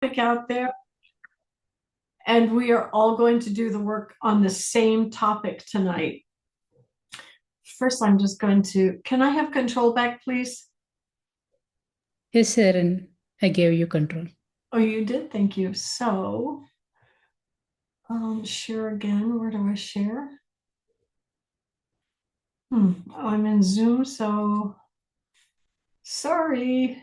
Pick out there, and we are all going to do the work on the same topic tonight. First, I'm just going to, can I have control back, please? Yes, Sharon, I gave you control. Oh, you did? Thank you. So, share again. Where do I share? Oh, I'm in Zoom, so sorry.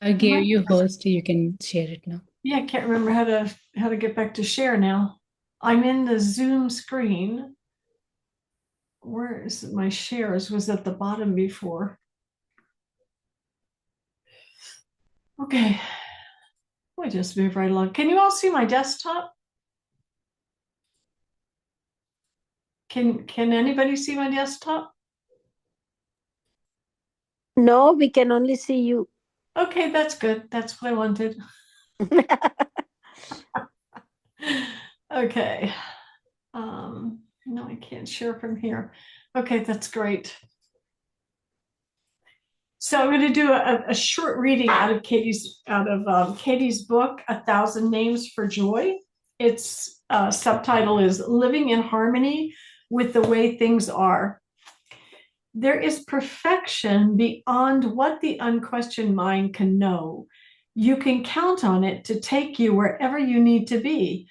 I Am I? gave you host, you can share it now. Yeah, I can't remember how to get back to share now. I'm in the Zoom screen. Where is my shares? Was at the bottom before. Okay, we just move right along. Can you all see my desktop? Can anybody see my desktop? No, we can only see you. Okay, that's good. That's what I wanted. Okay. No, I can't share from here. Okay, that's great. So I'm going to do a short reading out of Katie's book, A Thousand Names for Joy. Its subtitle is Living in Harmony with the Way Things Are. There is perfection beyond what the unquestioned mind can know. You can count on it to take you wherever you need to be,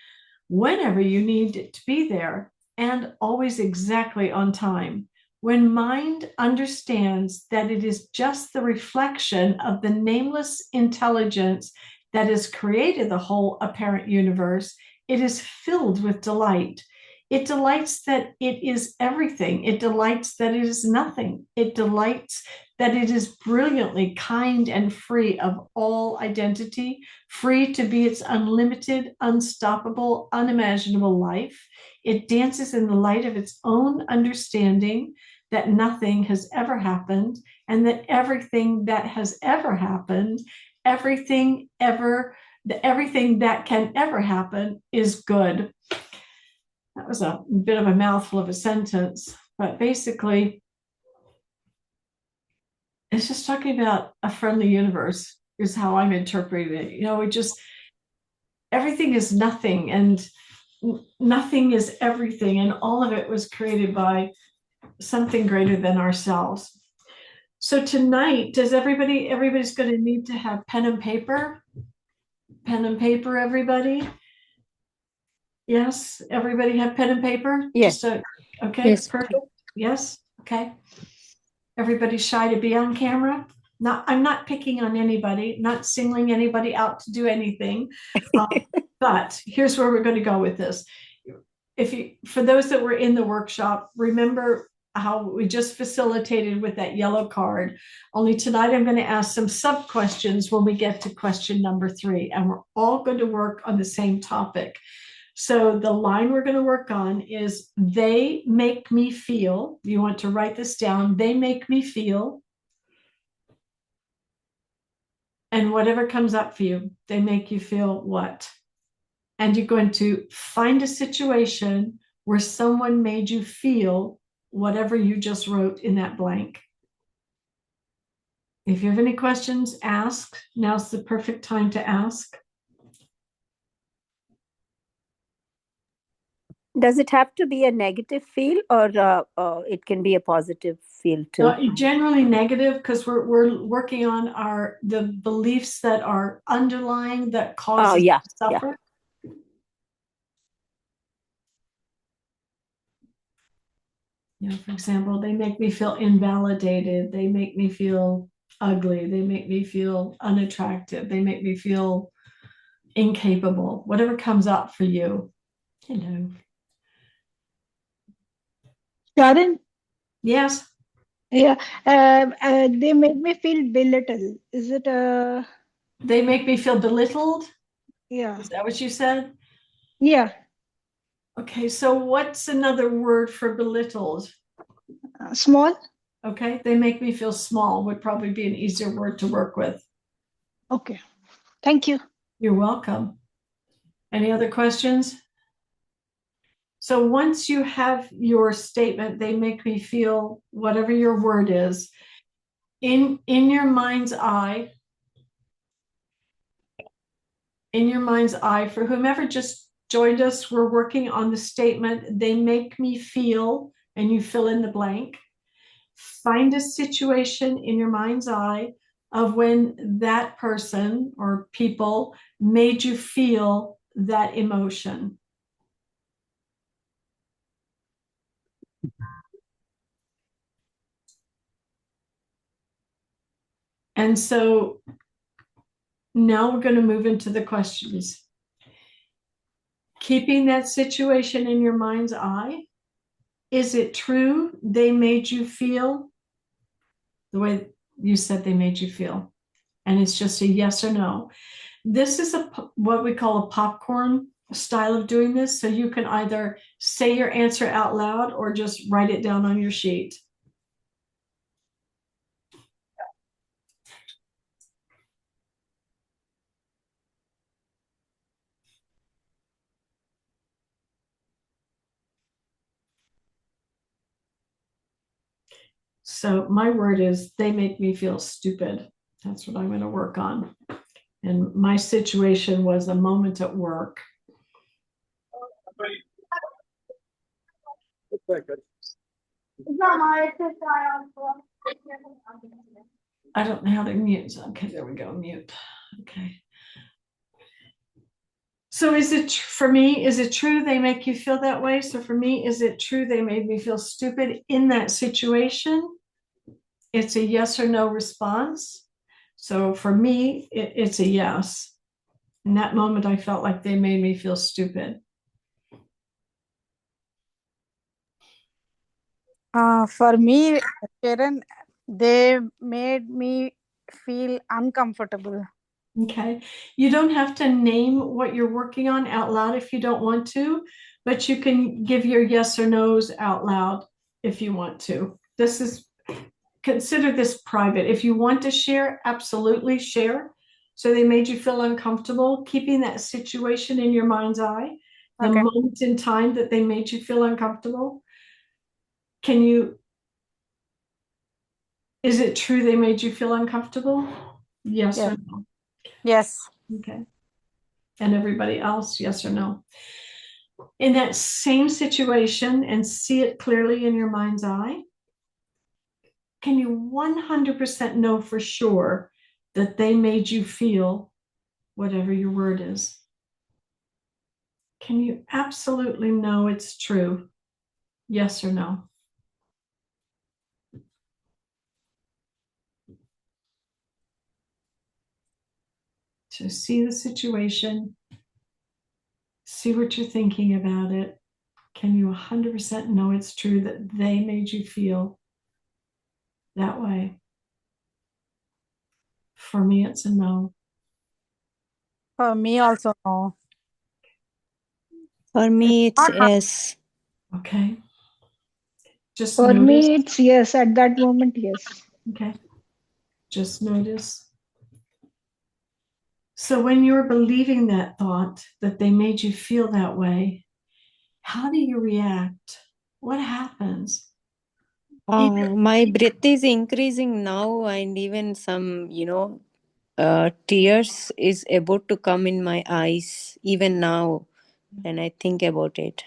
whenever you need it to be there, and always exactly on time. When mind understands that it is just the reflection of the nameless intelligence that has created the whole apparent universe, it is filled with delight. It delights that it is everything. It delights that it is nothing. It delights that it is brilliantly kind and free of all identity, free to be its unlimited, unstoppable, unimaginable life. It dances in the light of its own understanding that nothing has ever happened and that everything that has ever happened, everything ever, everything that can ever happen is good. That was a bit of a mouthful of a sentence, but basically, it's just talking about a friendly universe, is how I'm interpreting it. It just, everything is nothing, and nothing is everything, and all of it was created by something greater than ourselves. So tonight, everybody's going to need to have pen and paper? Pen and paper, everybody? Yes, everybody have pen and paper? Yes. Okay, Yes, perfect. Yes, okay. Everybody's shy to be on camera. I'm not picking on anybody, not singling anybody out to do anything. But here's where we're going to go with this. For those that were in the workshop, remember how we just facilitated with that yellow card. Only tonight I'm going to ask some sub questions when we get to question number 3, and we're all going to work on the same topic. So the line we're going to work on is they make me feel. You want to write this down. They make me feel. And whatever comes up for you, they make you feel what? And you're going to find a situation where someone made you feel whatever you just wrote in that blank. If you have any questions, ask. Now's the perfect time to ask. Does it have to be a negative feel, or it can be a positive feel too? Generally negative, because we're working on the beliefs that are underlying that cause Oh, us yeah. to Yeah. suffer. For example, they make me feel invalidated. They make me feel ugly. They make me feel unattractive. They make me feel incapable. Whatever comes up for you. Hello. Sharon, Yes, yeah, they make me feel belittled. Is it they make me feel belittled. yeah, Is that what you said? yeah, Okay, so what's another word for belittled? small? Okay, they make me feel small would probably be an easier word to work with. Okay, thank you. You're welcome. Any other questions? So once you have your statement, they make me feel whatever your word is, In your mind's eye, for whomever just joined us, we're working on the statement, they make me feel, and you fill in the blank. Find a situation in your mind's eye of when that person or people made you feel that emotion. And so now we're going to move into the questions. Keeping that situation in your mind's eye, is it true they made you feel the way you said they made you feel? And it's just a yes or no. This is what we call a popcorn style of doing this. So you can either say your answer out loud or just write it down on your sheet. So my word is they make me feel stupid. That's what I'm going to work on. And my situation was a moment at work. I don't know how to mute. Okay, there we go. Mute. Okay. So is it for me? Is it true they make you feel that way? So for me, is it true they made me feel stupid in that situation? It's a yes or no response. So for me, it's a yes. In that moment, I felt like they made me feel stupid. For me, Sharon, they made me feel uncomfortable. Okay. You don't have to name what you're working on out loud if you don't want to, but you can give your yes or no's out loud if you want to. Consider this private. If you want to share, absolutely share. So they made you feel uncomfortable, keeping that situation in your mind's eye, the Okay. moment in time that they made you feel uncomfortable. Is it true they made you feel uncomfortable? Yes Yes. or no? Yes. Okay. And everybody else, yes or no? In that same situation, and see it clearly in your mind's eye, can you 100% know for sure that they made you feel whatever your word is? Can you absolutely know it's true? Yes or no? So see the situation, see what you're thinking about it. Can you 100% know it's true that they made you feel that way? For me, it's a no. For me also, no. For me, it's Not yes. Okay. Just For notice. me, it's yes. At that moment, yes. Okay. Just notice. So when you're believing that thought that they made you feel that way, how do you react? What happens? My breath is increasing now, and even some, tears is about to come in my eyes, even now, when I think about it.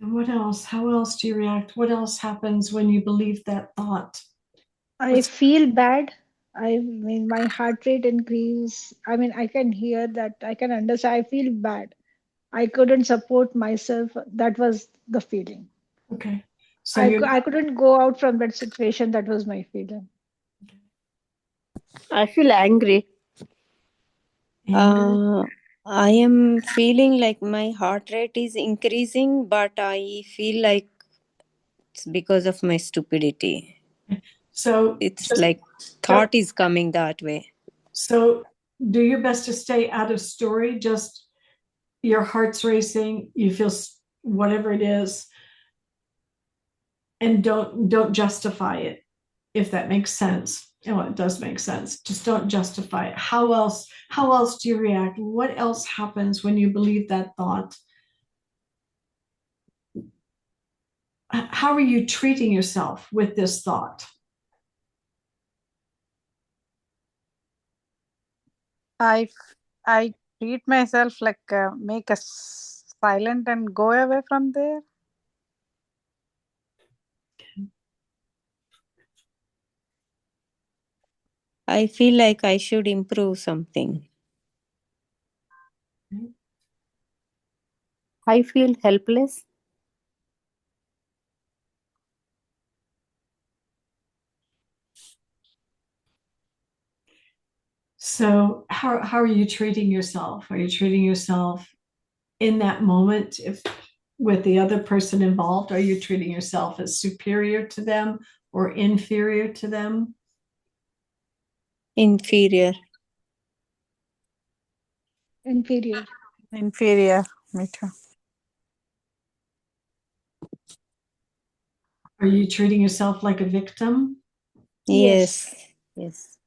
And what else? How else do you react? What else happens when you believe that thought? I feel bad. I mean, my heart rate increase. I mean, I can hear that. I can understand. I feel bad. I couldn't support myself. That was the feeling. Okay. So you're I couldn't go out from that situation. That was my feeling. I feel angry. angry. I am feeling like my heart rate is increasing, but I feel like it's because of my stupidity. So It's just like thought is coming that way. so do your best to stay out of story. Just your heart's racing, you feel whatever it is, and don't justify it, if that makes sense. Oh, it does make sense. Just don't justify it. How else do you react? What else happens when you believe that thought? How are you treating yourself with this thought? I treat myself like make us silent and go away from there. I feel like I should improve something. I feel helpless. So how are you treating yourself? Are you treating yourself in that moment, if with the other person involved, are you treating yourself as superior to them or inferior to them? Inferior. Inferior. Inferior. Me too. Are you treating yourself like a victim? Yes. Yes.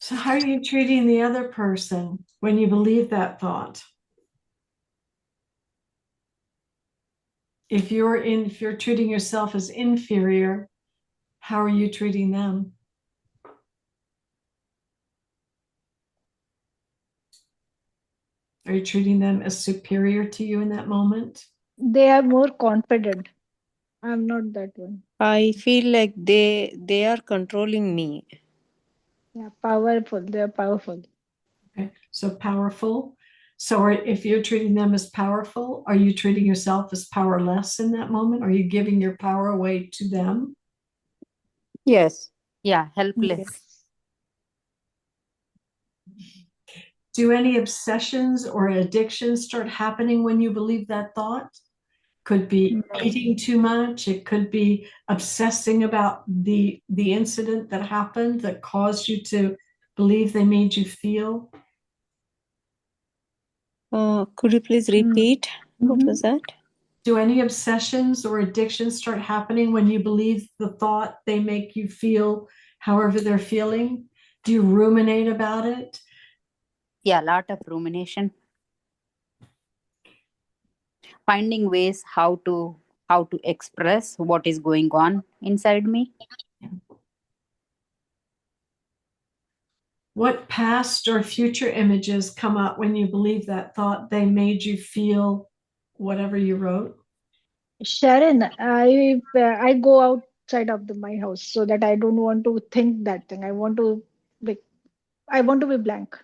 So how are you treating the other person when you believe that thought? If you're treating yourself as inferior, how are you treating them? Are you treating them as superior to you in that moment? They are more confident. I'm not that one. I feel like they are controlling me. Yeah, powerful. They're powerful. Okay, so powerful. So if you're treating them as powerful, are you treating yourself as powerless in that moment? Are you giving your power away to them? Yes. Yeah, helpless. Yes. Do any obsessions or addictions start happening when you believe that thought? Could be eating too much. It could be obsessing about the incident that happened that caused you to believe they made you feel. Could you please repeat? What Mhm. was that? Do any obsessions or addictions start happening when you believe the thought they make you feel however they're feeling? Do you ruminate about it? Yeah, a lot of rumination. Finding ways how to express what is going on inside me. What past or future images come up when you believe that thought they made you feel whatever you wrote? Sharon, I go outside of my house so that I don't want to think that thing. Like I want to be blank.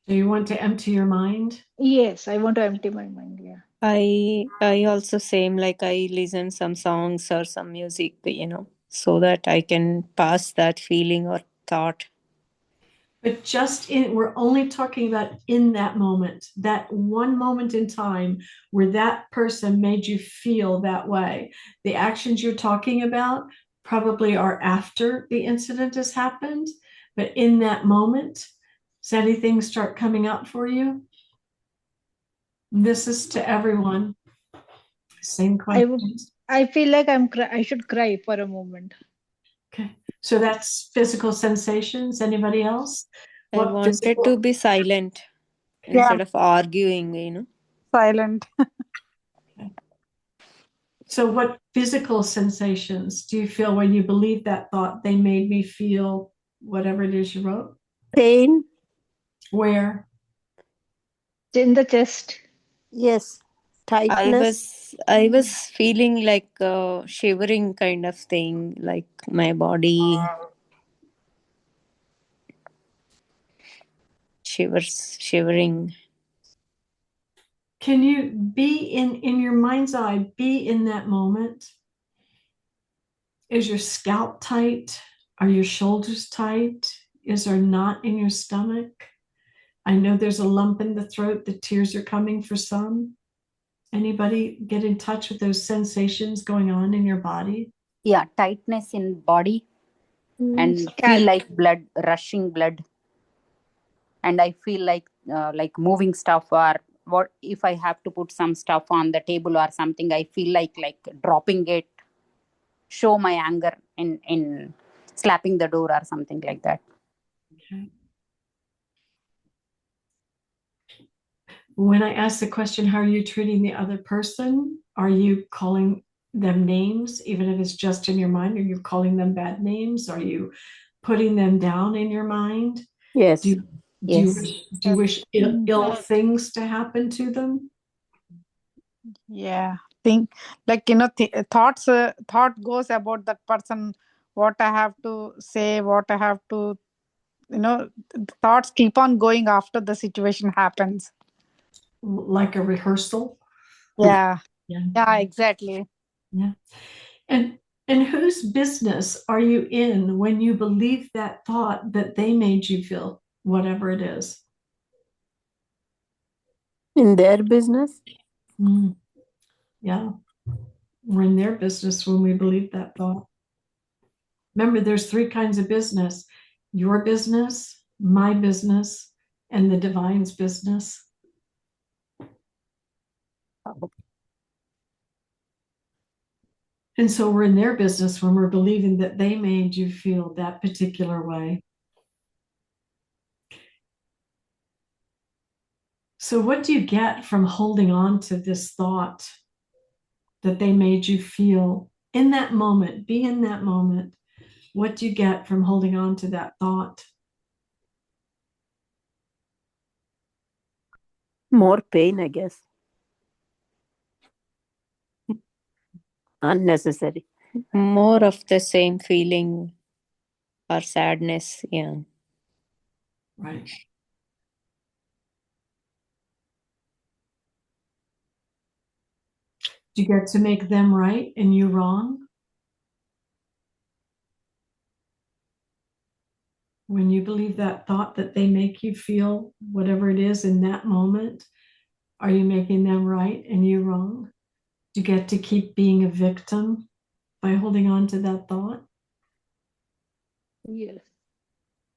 Do you want to empty your mind? Yes, I want to empty my mind. Yeah. I also same, like I listen some songs or some music, so that I can pass that feeling or thought. But we're only talking about in that moment, that one moment in time where that person made you feel that way. The actions you're talking about probably are after the incident has happened, but in that moment, does anything start coming up for you? This is to everyone. Same I would. questions. I feel like I should cry for a moment. Okay. So that's physical sensations. Anybody else? I What wanted to physical? be silent Yeah, instead of arguing. silent. So what physical sensations do you feel when you believe that thought they made me feel whatever it is you wrote? Pain. Where? In the chest. Yes. I Tightness. was I was feeling like shivering kind of thing, like my body shivering. Can you be in your mind's eye, be in that moment? Is your scalp tight? Are your shoulders tight? Is there a knot in your stomach? I know there's a lump in the throat. The tears are coming for some. Anybody get in touch with those sensations going on in your body? Yeah, tightness in body and feel Scalp. like rushing blood, and I feel like moving stuff, or what if I have to put some stuff on the table or something, I feel like dropping it. show my anger in slapping the door or something like that. Okay. When I ask the question, how are you treating the other person? Are you calling them names, even if it's just in your mind? Are you calling them bad names? Are you putting them down in your mind? Yes. Do Yes. you wish ill things to happen to them? Yeah, think like thought goes about that person, what I have to say, what I have to, thoughts keep on going after the situation happens. Like a rehearsal? Yeah, Yeah. yeah, exactly. Yeah. And whose business are you in when you believe that thought that they made you feel, whatever it is? In their business. Mm, yeah. We're in their business when we believe that thought. Remember, there's three kinds of business: your business, my business, and the divine's business. And so we're in their business when we're believing that they made you feel that particular way. So what do you get from holding on to this thought that they made you feel in that moment? Be in that moment. What do you get from holding on to that thought? More pain, I guess. Unnecessary. More of the same feeling or sadness. Yeah. Right. Do you get to make them right and you wrong? When you believe that thought that they make you feel whatever it is in that moment, are you making them right and you wrong? Do you get to keep being a victim by holding on to that thought? Yes.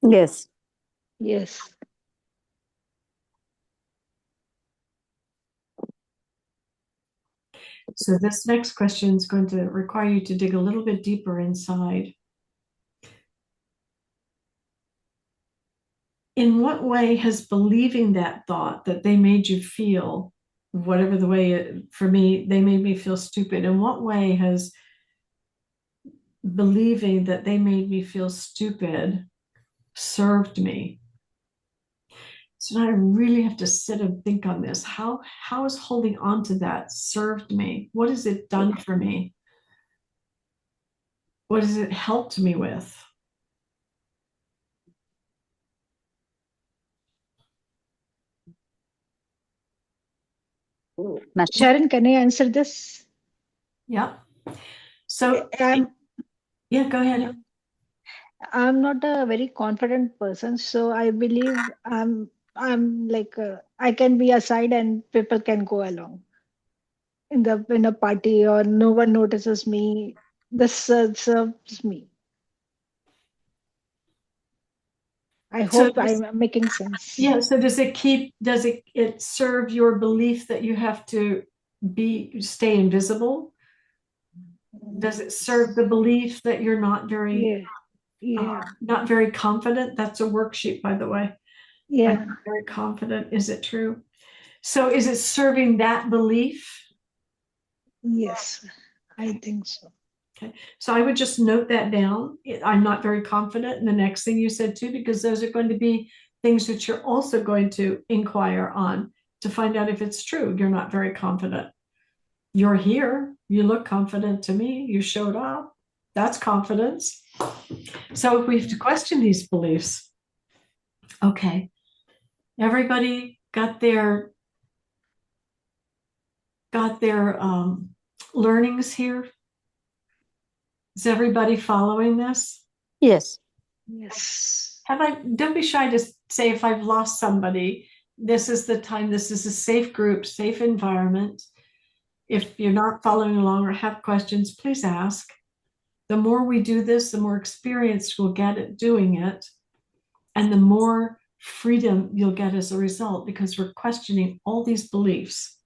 Yes. Yes. So this next question is going to require you to dig a little bit deeper inside. In what way has believing that thought that they made you feel, whatever the way, for me, they made me feel stupid, in what way has believing that they made me feel stupid served me? So now I really have to sit and think on this. How has holding on to that served me? What has it done for me? What has it helped me with? Sharon, can I answer this? Yeah. So I'm yeah, go ahead. I'm not a very confident person, so I believe I'm like I can be aside and people can go along in a party or no one notices me. This serves me. I So hope I'm making sense. yeah, so does it serve your belief that you have to stay invisible? Does it serve the belief that you're not very Yeah, not very confident? That's a worksheet, by the way. yeah, I'm not very confident. Is it true? So is it serving that belief? yes, I think so. Okay. So I would just note that down. I'm not very confident in the next thing you said too, because those are going to be things that you're also going to inquire on to find out if it's true. You're not very confident. You're here. You look confident to me. You showed up. That's confidence. So we have to question these beliefs. Okay. Everybody got their learnings here. Is everybody following this? Yes. Yes. Don't be shy to say if I've lost somebody. This is the time. This is a safe group, safe environment. If you're not following along or have questions, please ask. The more we do this, the more experience we'll get at doing it, and the more freedom you'll get as a result, because we're questioning all these beliefs.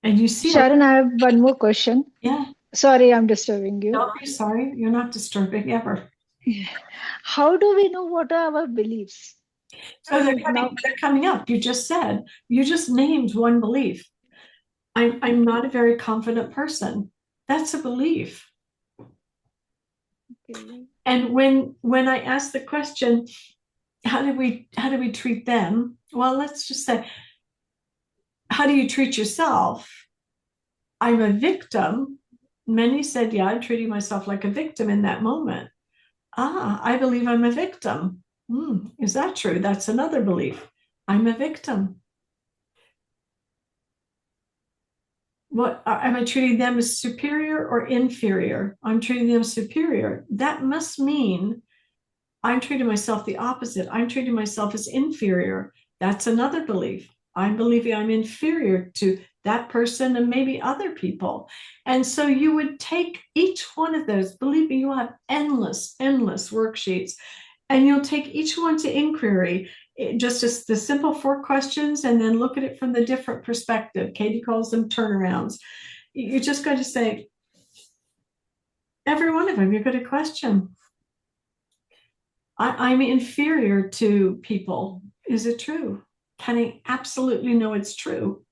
And you see, Sharon, I have one more question. yeah. Sorry, I'm disturbing you. Don't be sorry. You're not disturbing ever. How do we know what are our beliefs? So Now, they're coming up. You just said, you just named one belief. I'm not a very confident person. That's a belief. okay. And when I ask the question, how do we treat them? Well, let's just say, how do you treat yourself? I'm a victim. Many said, yeah, I'm treating myself like a victim in that moment. I believe I'm a victim. Is that true? That's another belief. I'm a victim. What am I treating them as superior or inferior? I'm treating them superior. That must mean I'm treating myself the opposite. I'm treating myself as inferior. That's another belief. I'm believing I'm inferior to that person and maybe other people. And so you would take each one of those, believe me, you'll have endless worksheets, and you'll take each one to inquiry, just as the simple 4 questions, and then look at it from the different perspective. Katie calls them turnarounds. You're just going to say, every one of them, you're going to question. I'm inferior to people. Is it true? Can I absolutely know it's true?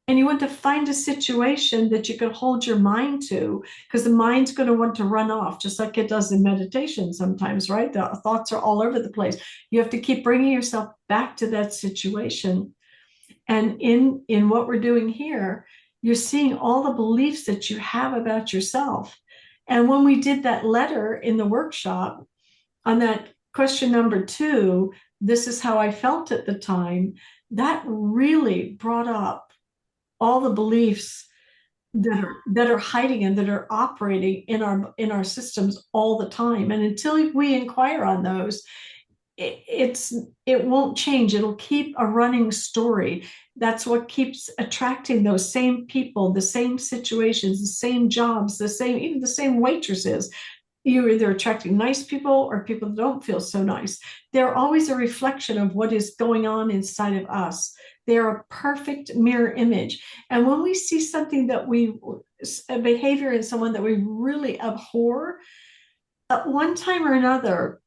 And you want to find a situation that you can hold your mind to, because the mind's going to want to run off, just like it does in meditation sometimes, right? The thoughts are all over the place. You have to keep bringing yourself back to that situation. And in what we're doing here, you're seeing all the beliefs that you have about yourself. And when we did that letter in the workshop, on that question number 2, this is how I felt at the time, that really brought up all the beliefs that are hiding and that are operating in our systems all the time. And until we inquire on those, it won't change. It'll keep a running story. That's what keeps attracting those same people, the same situations, the same jobs, even the same waitresses. You're either attracting nice people or people that don't feel so nice. They're always a reflection of what is going on inside of us. They're a perfect mirror image. And when we see something a behavior in someone that we really abhor, at one time or another,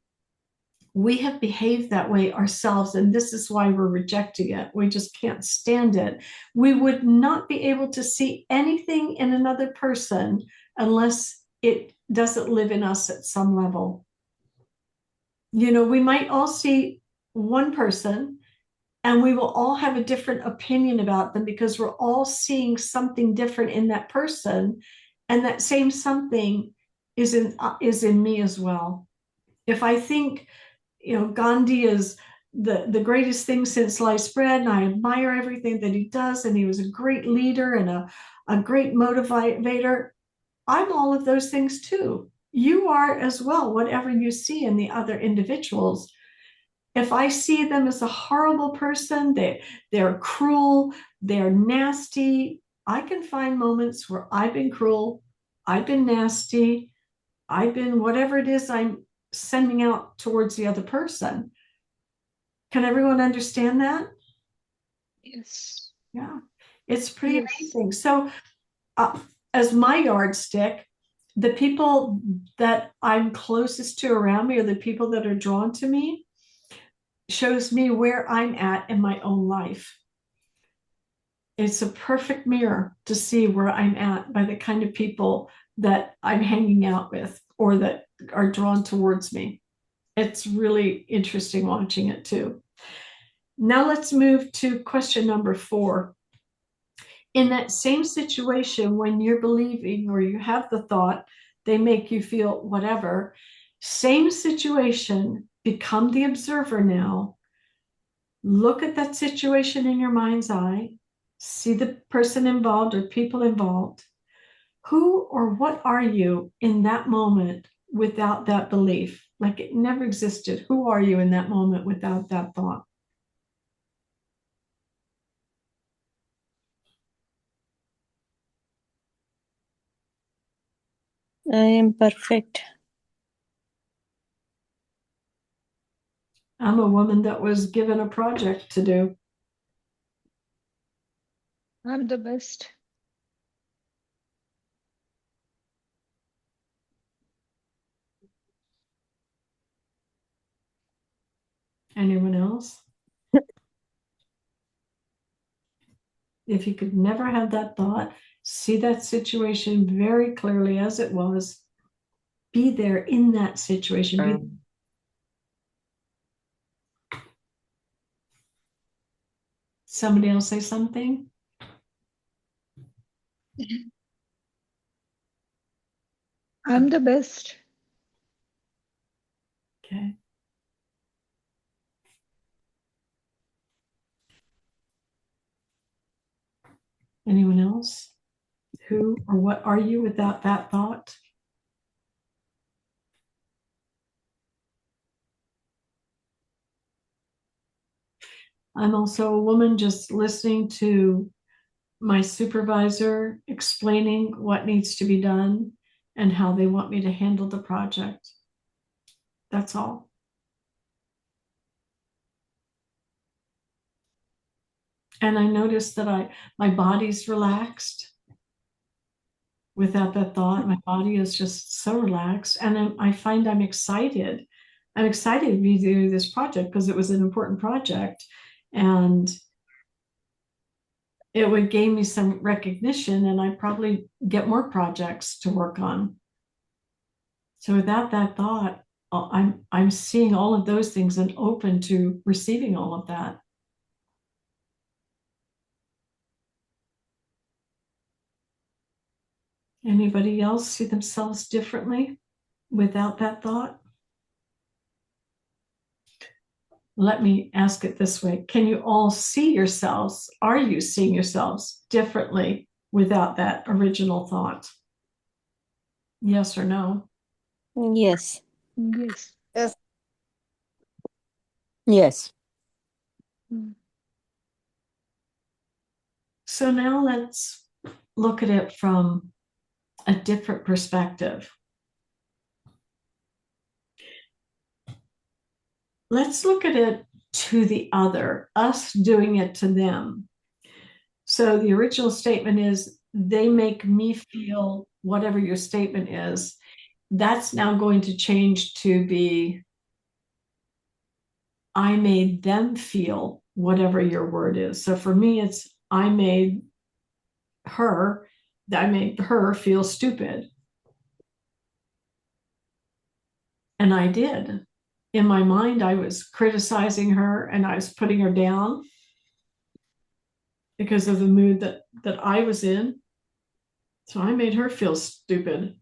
we have behaved that way ourselves, and this is why we're rejecting it. We just can't stand it. We would not be able to see anything in another person unless it doesn't live in us at some level. We might all see one person and we will all have a different opinion about them because we're all seeing something different in that person, and that same something is in me as well. If I think Gandhi is the greatest thing since sliced bread, and I admire everything that he does, and he was a great leader and a great motivator, I'm all of those things too. You are as well, whatever you see in the other individuals. If I see them as a horrible person, they're cruel, they're nasty, I can find moments where I've been cruel, I've been nasty, I've been whatever it is I'm sending out towards the other person. Can everyone understand that? Yes. Yeah, it's pretty Yes. amazing. So as my yardstick, the people that I'm closest to around me, or the people that are drawn to me, shows me where I'm at in my own life. It's a perfect mirror to see where I'm at by the kind of people that I'm hanging out with or that are drawn towards me. It's really interesting watching it too. Now let's move to question number 4. In that same situation, when you're believing or you have the thought, they make you feel whatever, same situation, become the observer now. Look at that situation in your mind's eye, see the person involved or people involved. Who or what are you in that moment without that belief? Like it never existed. Who are you in that moment without that thought? I am perfect. I'm a woman that was given a project to do. I'm the best. Anyone else? If you could never have that thought, see that situation very clearly as it was, be there in that situation. Somebody else say something? I'm the best. Okay. Anyone else? Who or what are you without that thought? I'm also a woman just listening to my supervisor explaining what needs to be done and how they want me to handle the project. That's all. And I noticed that my body's relaxed without that thought. My body is just so relaxed, and I find I'm excited. I'm excited to be doing this project because it was an important project, and it would gain me some recognition, and I'd probably get more projects to work on. So without that thought, I'm seeing all of those things and open to receiving all of that. Anybody else see themselves differently without that thought? Let me ask it this way. Can you all see yourselves? Are you seeing yourselves differently without that original thought? Yes or no? Yes. Yes. Yes. Yes. So now let's look at it from a different perspective. Let's look at it to the other, us doing it to them. So the original statement is, they make me feel whatever your statement is. That's now going to change to be, I made them feel whatever your word is. So for me, it's I made her feel stupid. And I did. In my mind, I was criticizing her and I was putting her down because of the mood that I was in. So I made her feel stupid.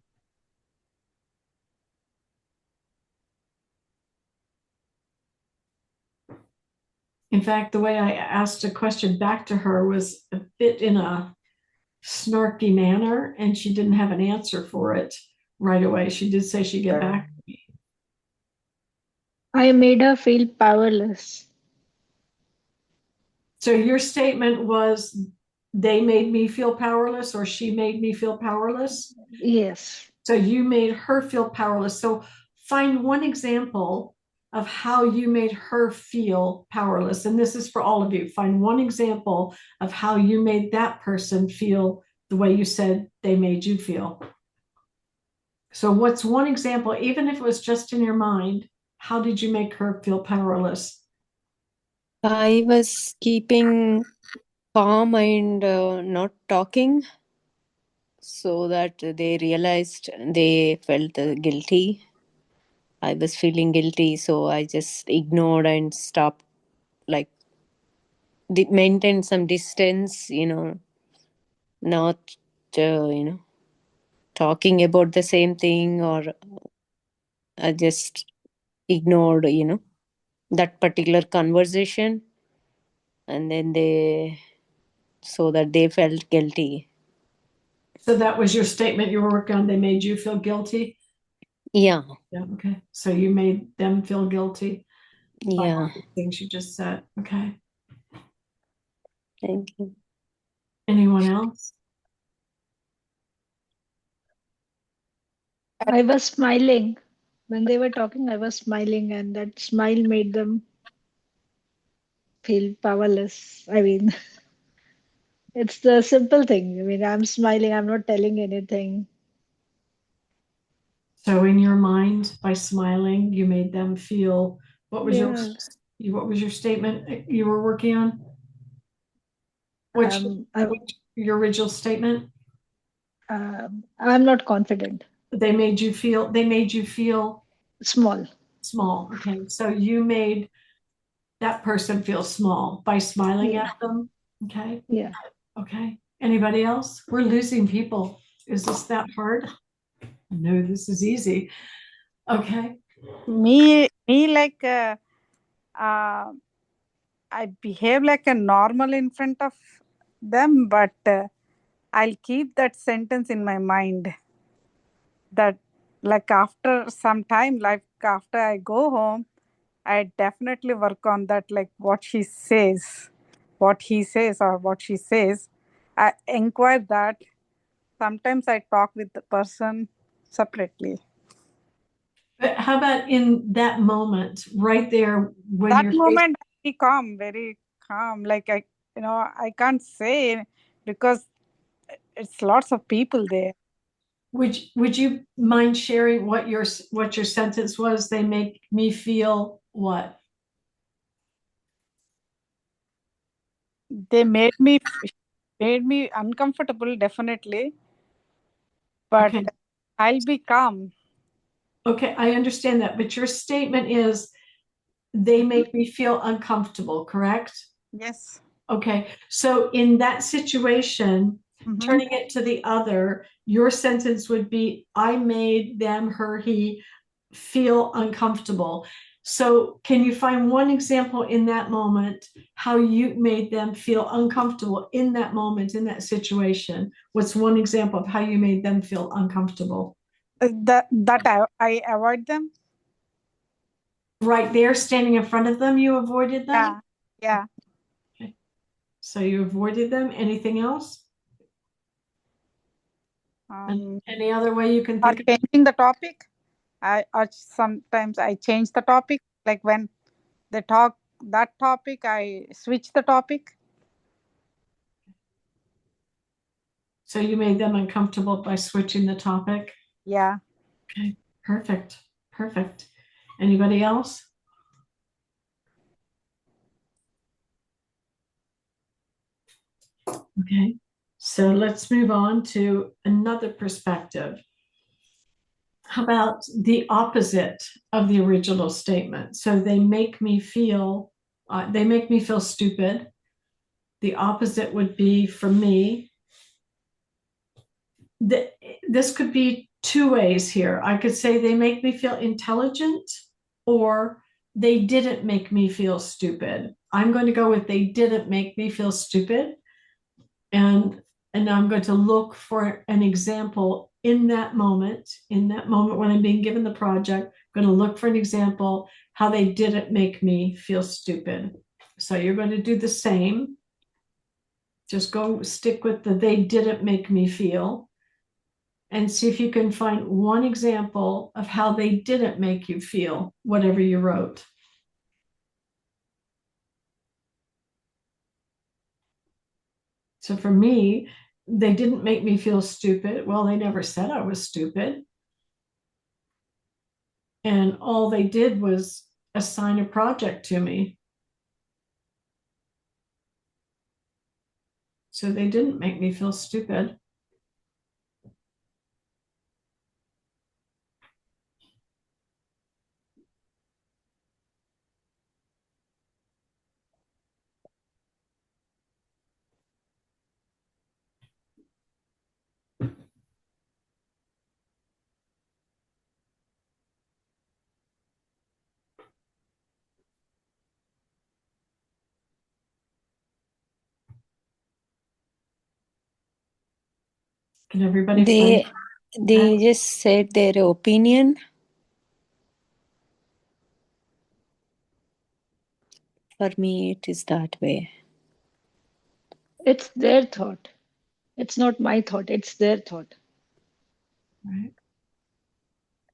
In fact, the way I asked a question back to her was a bit in a snarky manner, and she didn't have an answer for it right away. She did say she'd get back to me. I made her feel powerless. So your statement was, they made me feel powerless, or she made me feel powerless? Yes. So you made her feel powerless. So find one example of how you made her feel powerless. And this is for all of you. Find one example of how you made that person feel the way you said they made you feel. So what's one example, even if it was just in your mind, how did you make her feel powerless? I was keeping calm and not talking, so that they realized they felt guilty. I was feeling guilty, so I just ignored and stopped, like, maintained some distance, not, talking about the same thing, or I just ignored, that particular conversation. And then so that they felt guilty. So that was your statement you were working on. They made you feel guilty? Yeah. Yeah, okay. So you made them feel guilty by Yeah. all the things you just said. Okay. Thank you. Anyone else? I was smiling. When they were talking, I was smiling, and that smile made them feel powerless. I mean, it's the simple thing. I mean, I'm smiling, I'm not telling anything. So in your mind, by smiling, you made them feel, what was Yeah. yours? What was your statement you were working on? What's your original statement? I'm not confident. They made you feel Small. small. Okay. So you made that person feel small by smiling Yeah. at them. Okay. Yeah. Okay. Anybody else? We're losing people. Is this that hard? No, this is easy. Okay. Me like I behave like a normal in front of them, but I'll keep that sentence in my mind. That like after some time, like after I go home, I definitely work on that, like what she says, what he says, or what she says. I inquire that. Sometimes I talk with the person separately. But how about in that moment, right there when That you're moment, very calm. Like I can't say because it's lots of people there. would you mind sharing what your sentence was? They make me feel what? They made me uncomfortable, definitely, but Okay. I'll be calm. Okay, I understand that, but your statement is they make me feel uncomfortable, correct? Yes. Okay, so in that situation, turning it to the other, your sentence would be, I made them, her, he feel uncomfortable. So can you find one example in that moment how you made them feel uncomfortable in that moment, in that situation? What's one example of how you made them feel uncomfortable? I avoid them. Right there, standing in front of them, you avoided them? Yeah. Okay. So you avoided them. Anything else? Any other way you can Or think of? changing the topic. Or sometimes I change the topic. Like when they talk that topic, I switch the topic. So you made them uncomfortable by switching the topic? Yeah. Okay, perfect, perfect. Anybody else? Okay, so let's move on to another perspective. How about the opposite of the original statement? So they make me feel stupid. The opposite would be for me. This could be two ways here. I could say they make me feel intelligent, or they didn't make me feel stupid. I'm going to go with they didn't make me feel stupid. And I'm going to look for an example in that moment when I'm being given the project. I'm going to look for an example how they didn't make me feel stupid. So you're going to do the same. Just go stick with the they didn't make me feel, and see if you can find one example of how they didn't make you feel, whatever you wrote. So for me, they didn't make me feel stupid. Well, they never said I was stupid. And all they did was assign a project to me. So they didn't make me feel stupid. Can everybody They find they just said their opinion. For me, it is that way. It's their thought. It's not my thought. It's their thought. right?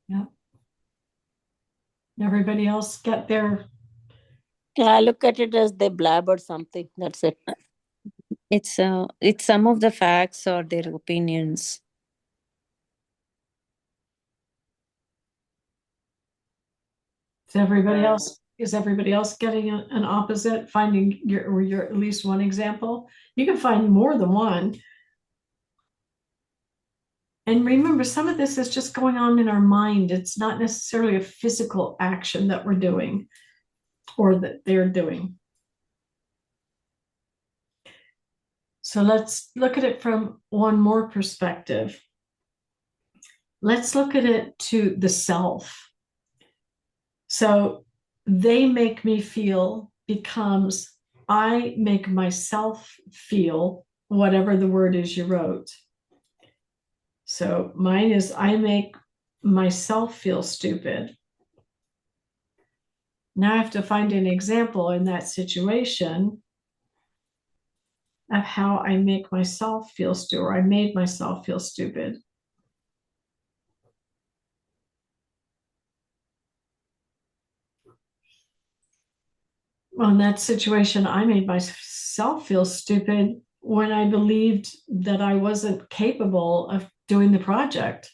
Yeah. Everybody else get their Yeah, I look at it as they blabbered something. That's it. It's some of the facts or their opinions. everybody else Is everybody else getting an opposite? Finding your at least one example? You can find more than one. And remember, some of this is just going on in our mind. It's not necessarily a physical action that we're doing or that they're doing. So let's look at it from one more perspective. Let's look at it to the self. So they make me feel becomes I make myself feel, whatever the word is you wrote. So mine is I make myself feel stupid. Now I have to find an example in that situation of how I make myself feel stupid, or I made myself feel stupid. Well, in that situation, I made myself feel stupid when I believed that I wasn't capable of doing the project.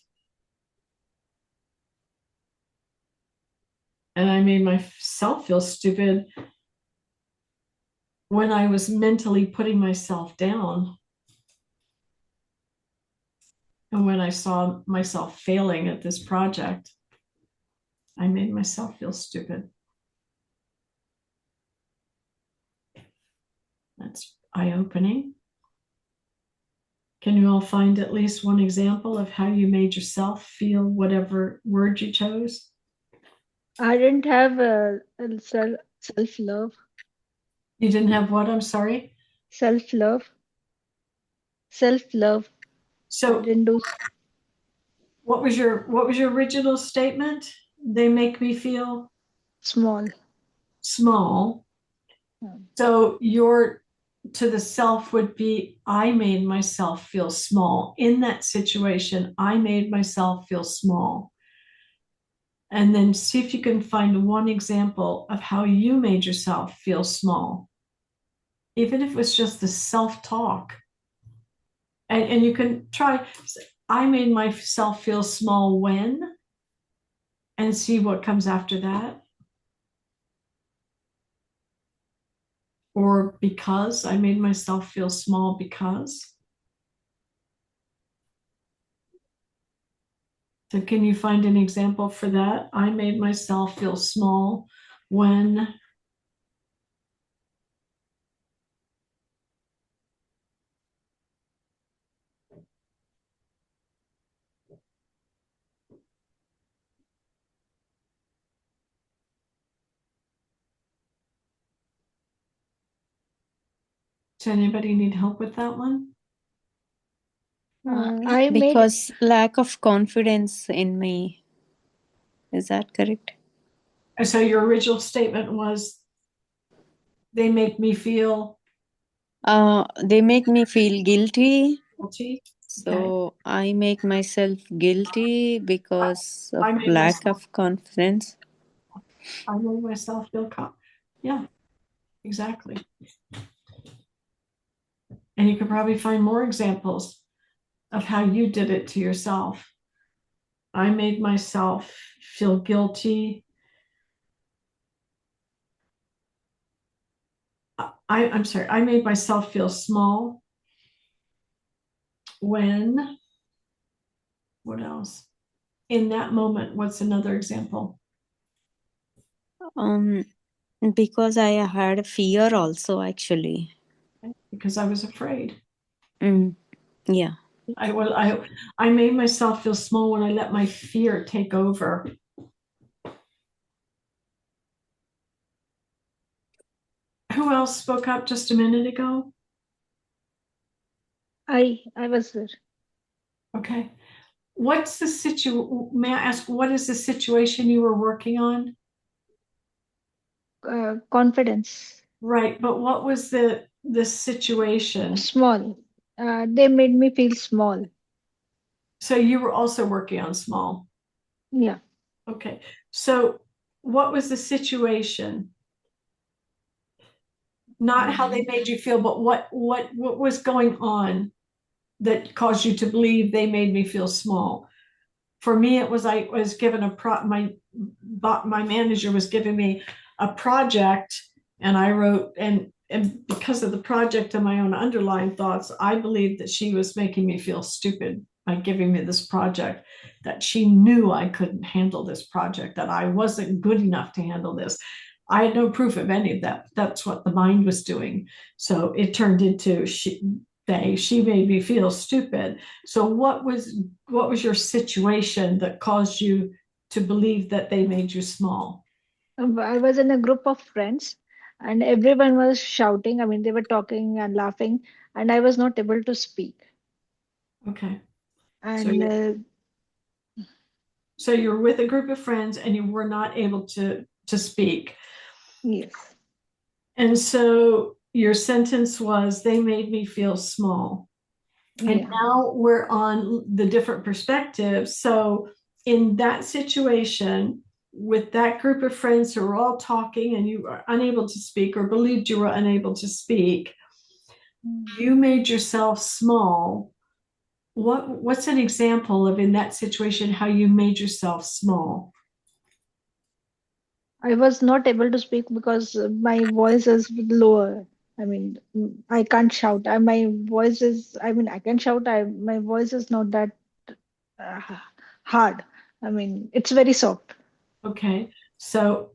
And I made myself feel stupid when I was mentally putting myself down. And when I saw myself failing at this project, I made myself feel stupid. That's eye-opening. Can you all find at least one example of how you made yourself feel, whatever word you chose? I didn't have self-love. You didn't have what? I'm sorry. Self-love. Self-love. I So didn't do what was your original statement? They make me feel small. small. So your to the self would be I made myself feel small. In that situation, I made myself feel small. And then see if you can find one example of how you made yourself feel small. Even if it was just the self-talk. And you can try, I made myself feel small when, and see what comes after that. Or because I made myself feel small because. So can you find an example for that? I made myself feel small when. Does anybody need help with that one? I made Because lack of confidence in me. Is that correct? So your original statement was they make me feel They make me feel guilty. guilty. So I make myself guilty because of I made lack myself of confidence. I made myself feel yeah, exactly. And you could probably find more examples of how you did it to yourself. I made myself feel guilty. I'm sorry, I made myself feel small when, what else? In that moment, what's another example? Because I had fear also, actually. Because I was afraid. Yeah. I made myself feel small when I let my fear take over. Who else spoke up just a minute ago? I was there. Okay. What's the may I ask, what is the situation you were working on? Confidence. Right, but what was the situation? Small. They made me feel small. So you were also working on small. Yeah. Okay. So what was the situation? Not how they made you feel, but what was going on that caused you to believe they made me feel small? For me, it was I was given my manager was giving me a project, and I wrote, and because of the project and my own underlying thoughts, I believed that she was making me feel stupid by giving me this project, that she knew I couldn't handle this project, that I wasn't good enough to handle this. I had no proof of any of that. That's what the mind was doing. So it turned into she made me feel stupid. So what was your situation that caused you to believe that they made you small? I was in a group of friends and everyone was shouting. I mean, they were talking and laughing, and I was not able to speak. Okay. So And you so you were with a group of friends and you were not able to speak. yes, And so your sentence was, they made me feel small. And yeah. now we're on the different perspectives. So in that situation, with that group of friends who were all talking and you were unable to speak or believed you were unable to speak, you made yourself small. What's an example of, in that situation, how you made yourself small? I was not able to speak because my voice is lower. I mean, I can't shout. My voice is, I mean, I can shout. My voice is not that uh, hard. I mean, it's very soft. Okay, so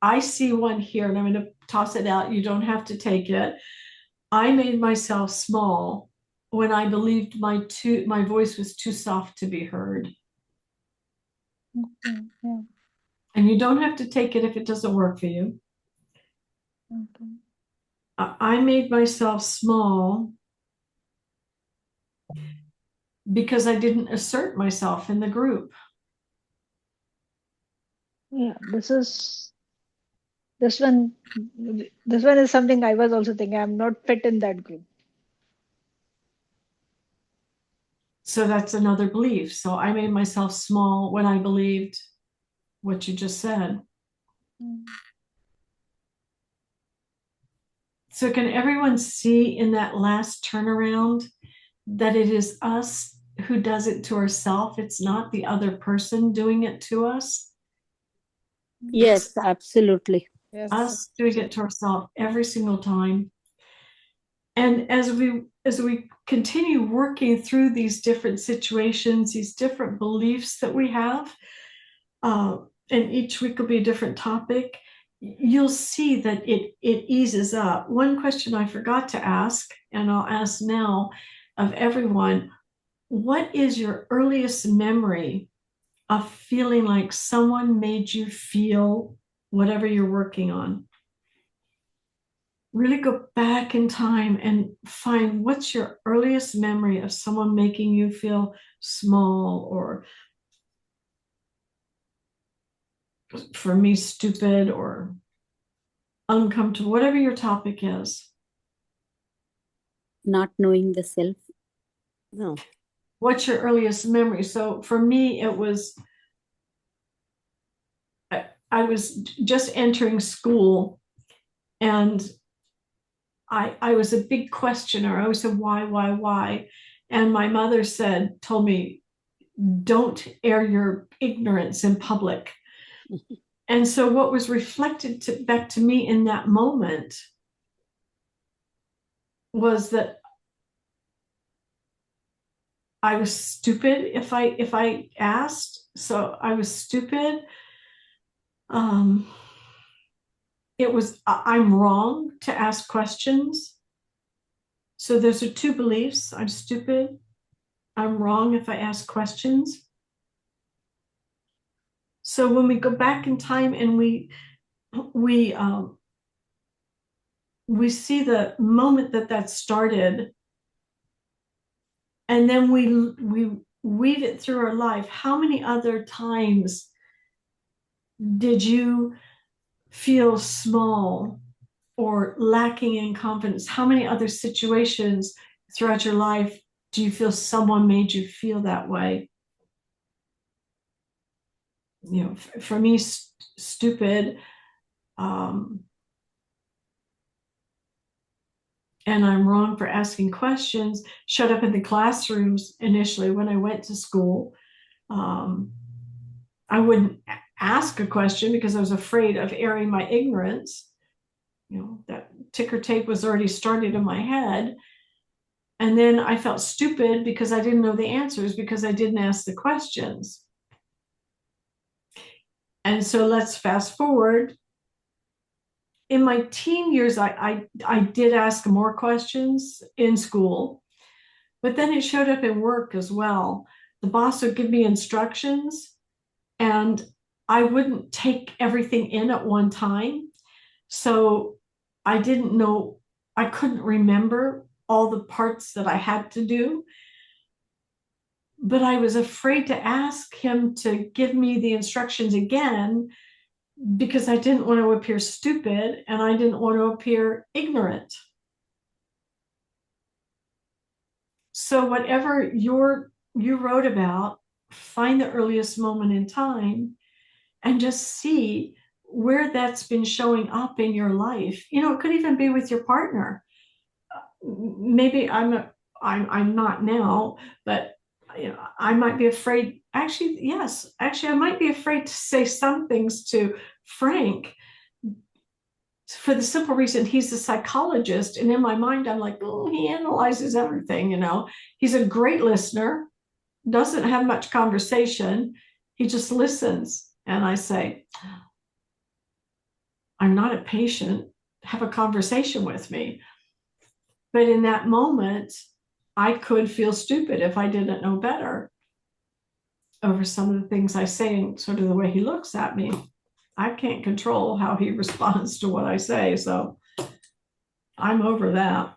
I see one here and I'm going to toss it out. You don't have to take it. I made myself small when I believed my voice was too soft to be heard. Okay, yeah, And you don't have to take it if it doesn't work for you. okay. I made myself small because I didn't assert myself in the group. Yeah, this one, this one is something I was also thinking. I'm not fit in that group. So that's another belief. So I made myself small when I believed what you just said. So can everyone see in that last turnaround that it is us who does it to ourselves? It's not the other person doing it to us. Yes, absolutely. Yes. Us doing it to ourselves every single time. And as we continue working through these different situations, these different beliefs that we have, and each week will be a different topic, you'll see that it eases up. One question I forgot to ask, and I'll ask now of everyone: what is your earliest memory of feeling like someone made you feel whatever you're working on? Really go back in time and find what's your earliest memory of someone making you feel small, or for me, stupid or uncomfortable, whatever your topic is. Not knowing the self. No. What's your earliest memory? So for me, it was, I was just entering school, and I was a big questioner. I always said, why? And my mother told me, don't air your ignorance in public. And so what was reflected back to me in that moment was that I was stupid if I asked. So I was stupid. It was, I'm wrong to ask questions. So those are two beliefs. I'm stupid. I'm wrong if I ask questions. So when we go back in time and we see the moment that started, and then we weave it through our life. How many other times did you feel small or lacking in confidence? How many other situations throughout your life do you feel someone made you feel that way? You know, for me, stupid, and I'm wrong for asking questions, showed up in the classrooms initially when I went to school. I wouldn't ask a question because I was afraid of airing my ignorance. That ticker tape was already started in my head. And then I felt stupid because I didn't know the answers because I didn't ask the questions. And so let's fast forward. In my teen years, I did ask more questions in school, but then it showed up in work as well. The boss would give me instructions and I wouldn't take everything in at one time. So I didn't know, I couldn't remember all the parts that I had to do. But I was afraid to ask him to give me the instructions again because I didn't want to appear stupid and I didn't want to appear ignorant. So whatever you wrote about, find the earliest moment in time and just see where that's been showing up in your life. It could even be with your partner. Maybe I'm not now, but I might be afraid. Actually, yes, I might be afraid to say some things to Frank for the simple reason he's a psychologist. And in my mind, I'm like, oh, he analyzes everything. He's a great listener, doesn't have much conversation. He just listens. And I say, I'm not a patient. Have a conversation with me. But in that moment, I could feel stupid if I didn't know better over some of the things I say and sort of the way he looks at me. I can't control how he responds to what I say. So I'm over that.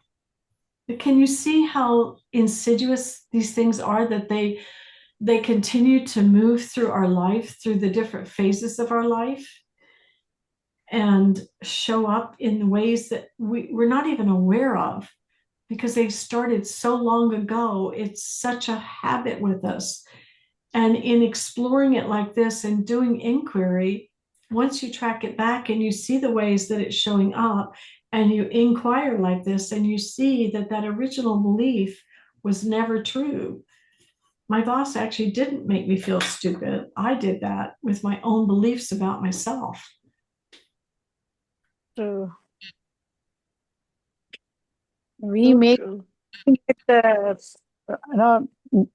But can you see how insidious these things are, that they continue to move through our life, through the different phases of our life, and show up in ways that we're not even aware of because they started so long ago. It's such a habit with us. And in exploring it like this and doing inquiry, once you track it back and you see the ways that it's showing up and you inquire like this and you see that that original belief was never true. My boss actually didn't make me feel stupid. I did that with my own beliefs about myself. True. We So make true.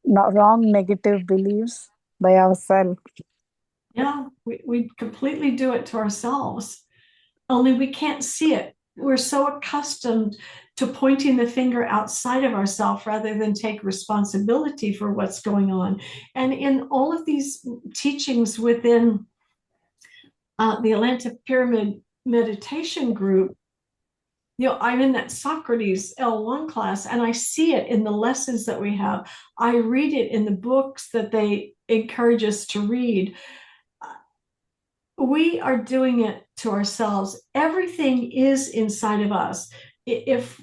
wrong negative beliefs by ourselves. Yeah, we completely do it to ourselves, only we can't see it. We're so accustomed to pointing the finger outside of ourselves rather than take responsibility for what's going on. And in all of these teachings within the Atlantic Pyramid meditation group, I'm in that Socrates L1 class and I see it in the lessons that we have. I read it in the books that they encourage us to read. We are doing it to ourselves. Everything is inside of us. If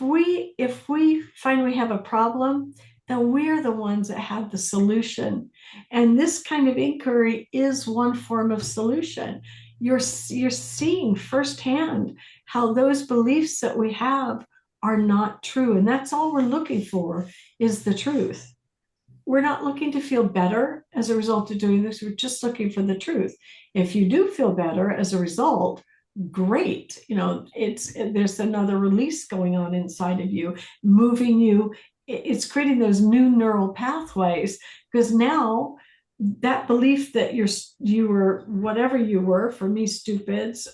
we find we have a problem, then we're the ones that have the solution. And this kind of inquiry is one form of solution. You're seeing firsthand how those beliefs that we have are not true. And that's all we're looking for, is the truth. We're not looking to feel better as a result of doing this. We're just looking for the truth. If you do feel better as a result, great. There's another release going on inside of you, moving you. It's creating those new neural pathways, because now that belief that you were whatever you were, for me, stupids,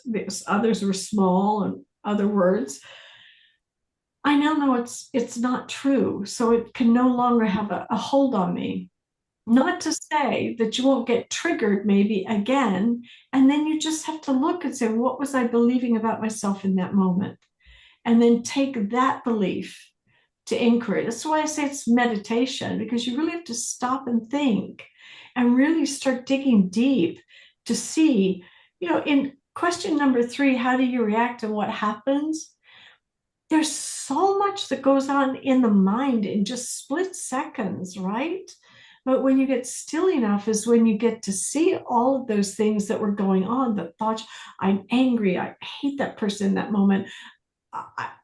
others were small, and other words, I now know it's not true. So it can no longer have a hold on me. Not to say that you won't get triggered maybe again. And then you just have to look and say, what was I believing about myself in that moment? And then take that belief to inquiry. That's why I say it's meditation, because you really have to stop and think and really start digging deep to see, in question number 3, how do you react and what happens? There's so much that goes on in the mind in just split seconds, right? But when you get still enough is when you get to see all of those things that were going on, the thoughts, I'm angry, I hate that person in that moment,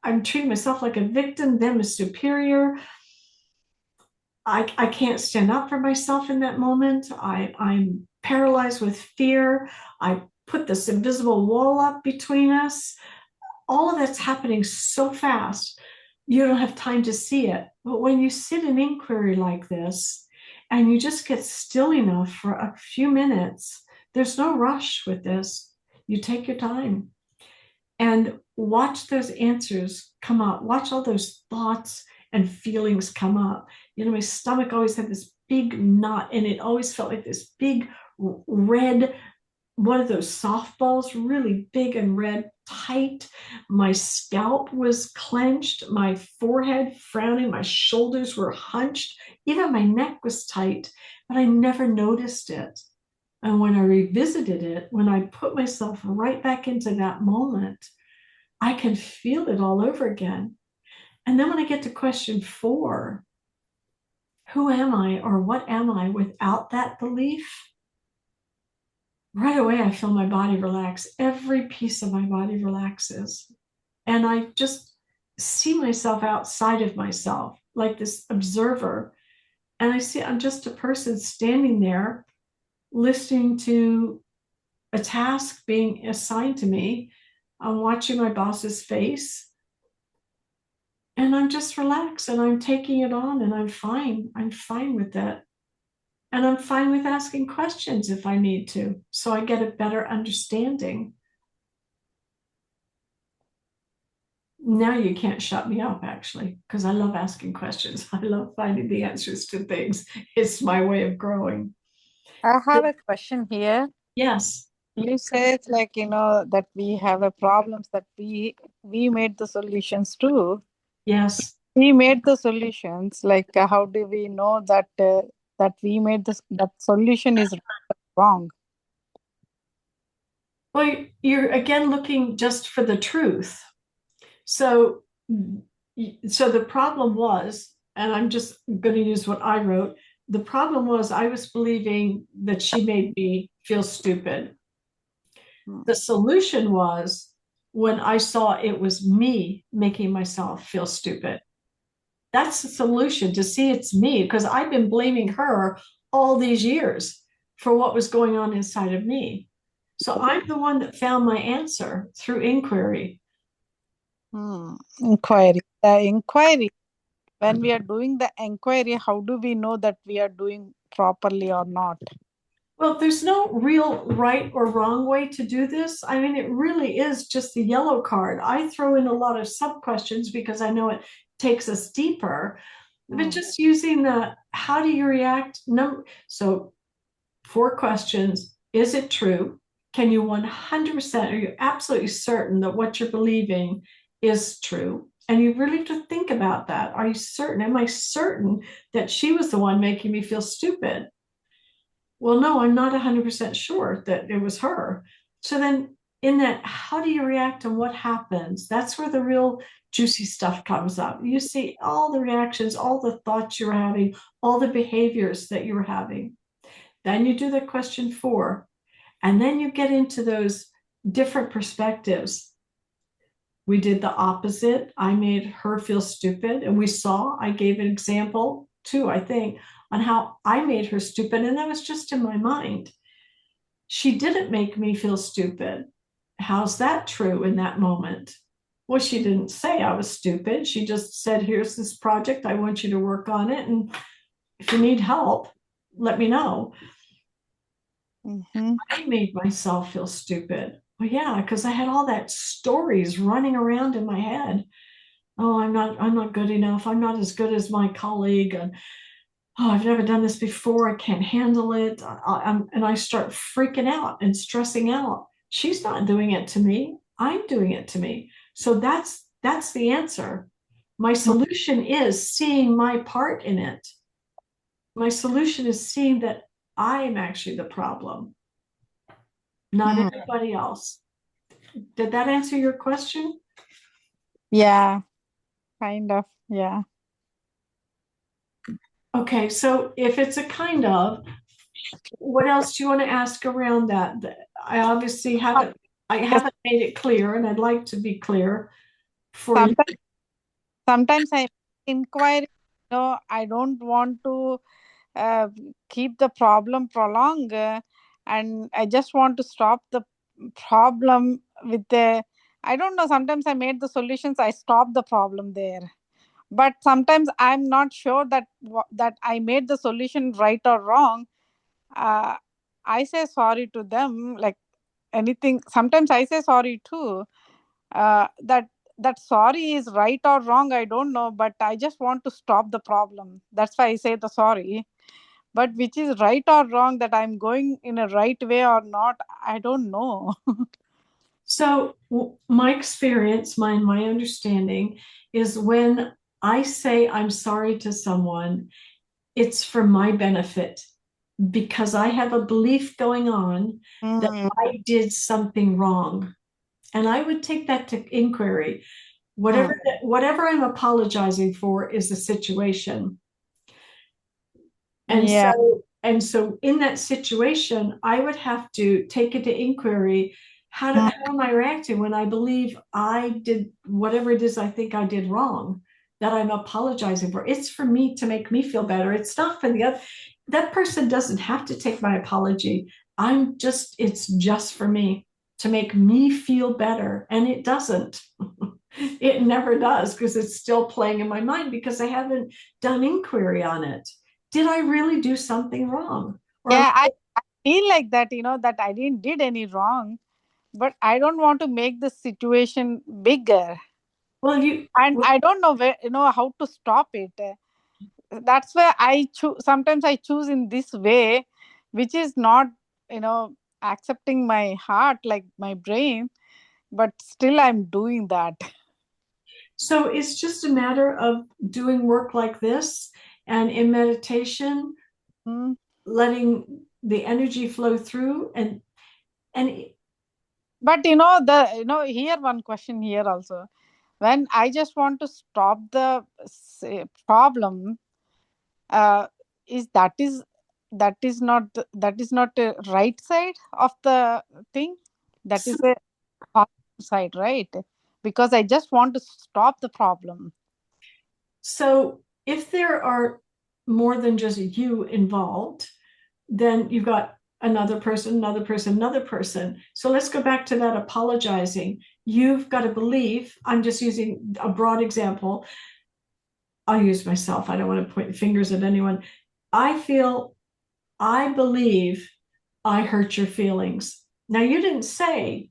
I'm treating myself like a victim, them as superior, I can't stand up for myself in that moment, I'm paralyzed with fear. I put this invisible wall up between us. All of that's happening so fast, you don't have time to see it. But when you sit in inquiry like this and you just get still enough for a few minutes, there's no rush with this. You take your time and watch those answers come up. Watch all those thoughts and feelings come up. You know, my stomach always had this big knot, and it always felt like this big red, one of those softballs, really big and red, tight. My scalp was clenched, my forehead frowning, my shoulders were hunched, even my neck was tight, but I never noticed it. And when I revisited it, when I put myself right back into that moment, I can feel it all over again. And then when I get to question 4, who am I or what am I without that belief? Right away, I feel my body relax. Every piece of my body relaxes. And I just see myself outside of myself, like this observer. And I see I'm just a person standing there listening to a task being assigned to me. I'm watching my boss's face. And I'm just relaxed and I'm taking it on and I'm fine. I'm fine with that. And I'm fine with asking questions if I need to, so I get a better understanding. Now you can't shut me up, actually, because I love asking questions. I love finding the answers to things. It's my way of growing. I have a question here. Yes. You said like, that we have a problems that we made the solutions too. Yes. We made the solutions. Like, how do we know that that we made that solution is wrong? Well, you're again looking just for the truth. So the problem was, and I'm just going to use what I wrote. The problem was I was believing that she made me feel stupid. The solution was when I saw it was me making myself feel stupid. That's the solution, to see it's me, because I've been blaming her all these years for what was going on inside of me. So I'm the one that found my answer through inquiry. Inquiry. The inquiry. When we are doing the inquiry, how do we know that we are doing properly or not? Well, there's no real right or wrong way to do this. I mean, it really is just the yellow card. I throw in a lot of sub questions because I know it takes us deeper. But just using the how do you react? So 4 questions. Is it true? Can you 100%, are you absolutely certain that what you're believing is true? And you really have to think about that. Are you certain? Am I certain that she was the one making me feel stupid? Well, no, I'm not 100% sure that it was her. So then in that, how do you react and what happens? That's where the real juicy stuff comes up. You see all the reactions, all the thoughts you were having, all the behaviors that you were having. Then you do the question 4, and then you get into those different perspectives. We did the opposite. I made her feel stupid, and I gave an example too, I think, on how I made her stupid, and that was just in my mind. She didn't make me feel stupid. How's that true in that moment? Well, she didn't say I was stupid. She just said, here's this project. I want you to work on it. And if you need help, let me know. I made myself feel stupid. Well, yeah, because I had all that stories running around in my head. Oh, I'm not good enough. I'm not as good as my colleague. And oh, I've never done this before. I can't handle it. And I start freaking out and stressing out. She's not doing it to me. I'm doing it to me. So that's the answer. My solution is seeing my part in it. My solution is seeing that I am actually the problem, not everybody else. Did that answer your question? Yeah, kind of. Yeah. Okay, so if it's a kind of, what else do you want to ask around that? I obviously haven't made it clear, and I'd like to be clear for you. Sometimes I inquire, I don't want to keep the problem prolonged. and I just want to stop the problem with the, I don't know, sometimes I made the solutions, I stop the problem there. But sometimes I'm not sure that that I made the solution right or wrong. uh, I say sorry to them, like anything. Sometimes I say sorry too. That sorry is right or wrong, I don't know, but I just want to stop the problem. That's why I say the sorry. But which is right or wrong, that I'm going in a right way or not, I don't know. So my experience, my understanding is when I say I'm sorry to someone, it's for my benefit because I have a belief going on that Mm, I did something wrong. And I would take that to inquiry. mm, Whatever I'm apologizing for is the situation. And yeah. so in that situation, I would have to take it to inquiry. Mm, How am I reacting when I believe I did whatever it is I think I did wrong, that I'm apologizing for? It's for me to make me feel better. It's not for the other. That person doesn't have to take my apology. It's just for me to make me feel better. And it doesn't. It never does, because it's still playing in my mind because I haven't done inquiry on it. Did I really do something wrong? Or, yeah, I feel like that, that I didn't did any wrong, but I don't want to make the situation bigger. well, And I don't know where, how to stop it. That's why I choose, sometimes I choose in this way, which is not, you know accepting my heart, like my brain, but still I'm doing that. so it's just a matter of doing work like this and in meditation, Mm. letting the energy flow through and But here one question here also. When I just want to stop the problem, uh, that is not the right side of the thing. That so, is a positive side, right? Because I just want to stop the problem. so if there are more than just you involved, then you've got another person, another person, another person. So let's go back to that apologizing. You've got a belief. I'm just using a broad example. I'll use myself. I don't want to point fingers at anyone. I believe I hurt your feelings. Now, you didn't say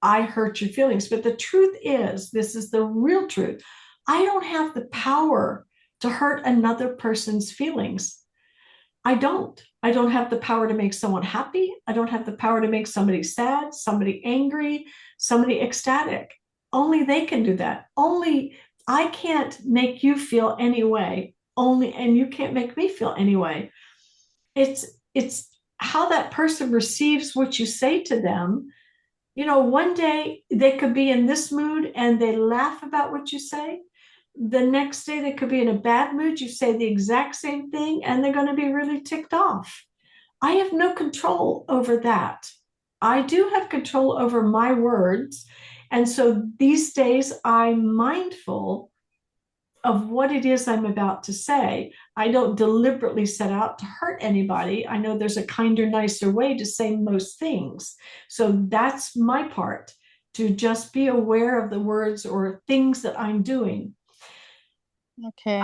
I hurt your feelings, but the truth is, this is the real truth. I don't have the power to hurt another person's feelings. I don't. I don't have the power to make someone happy. I don't have the power to make somebody sad, somebody angry, somebody ecstatic. Only they can do that. Only I can't make you feel any way. Only, and you can't make me feel any way. It's how that person receives what you say to them. One day they could be in this mood and they laugh about what you say. The next day they could be in a bad mood. You say the exact same thing and they're going to be really ticked off. I have no control over that. I do have control over my words. And so these days I'm mindful of what it is I'm about to say. I don't deliberately set out to hurt anybody. I know there's a kinder, nicer way to say most things. So that's my part, to just be aware of the words or things that I'm doing. Okay.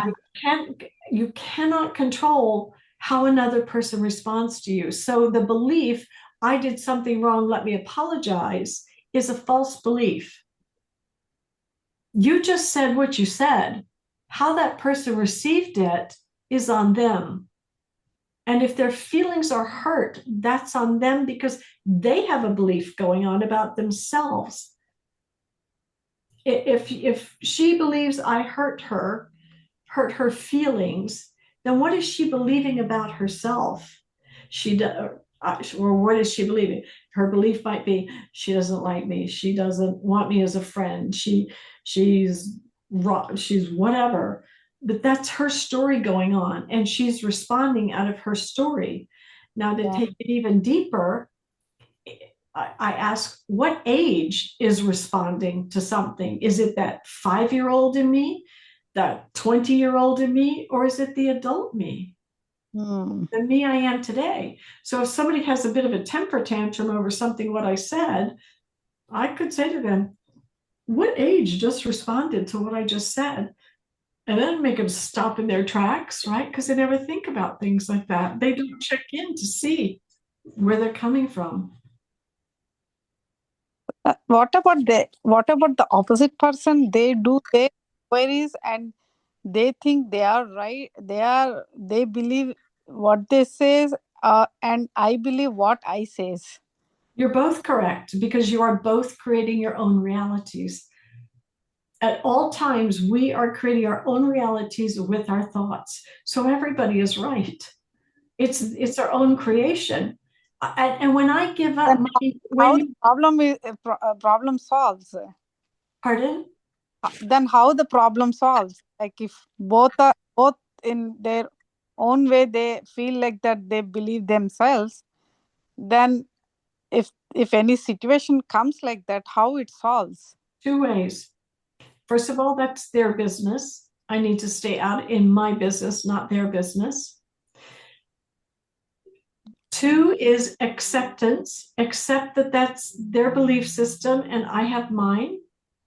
You cannot control how another person responds to you. So the belief, I did something wrong, let me apologize, is a false belief. You just said what you said. How that person received it is on them. And if their feelings are hurt, that's on them because they have a belief going on about themselves. If she believes I hurt her feelings, then what is she believing about herself? Or what is she believing? Her belief might be she doesn't like me. She doesn't want me as a friend. She's whatever. But that's her story going on, and she's responding out of her story. Now, to Yeah. take it even deeper, I ask, what age is responding to something? Is it that 5-year-old in me, that 20-year-old in me, or is it the adult me? than me I am today. So if somebody has a bit of a temper tantrum over something, what I said, I could say to them, what age just responded to what I just said? And then make them stop in their tracks, right? Because they never think about things like that. They don't check in to see where they're coming from. What about the opposite person? They do their queries and they think they are right. They believe what they says, and I believe what I says. You're both correct because you are both creating your own realities. At all times, we are creating our own realities with our thoughts. So everybody is right. It's our own creation. And when I give up, How the problem solves? Pardon? Then how the problem solves? Like if both in their own way they feel like that they believe themselves, then if any situation comes like that, how it solves? Two ways. First of all, that's their business. I need to stay out in my business, not their business. Two is acceptance. Accept that that's their belief system and I have mine,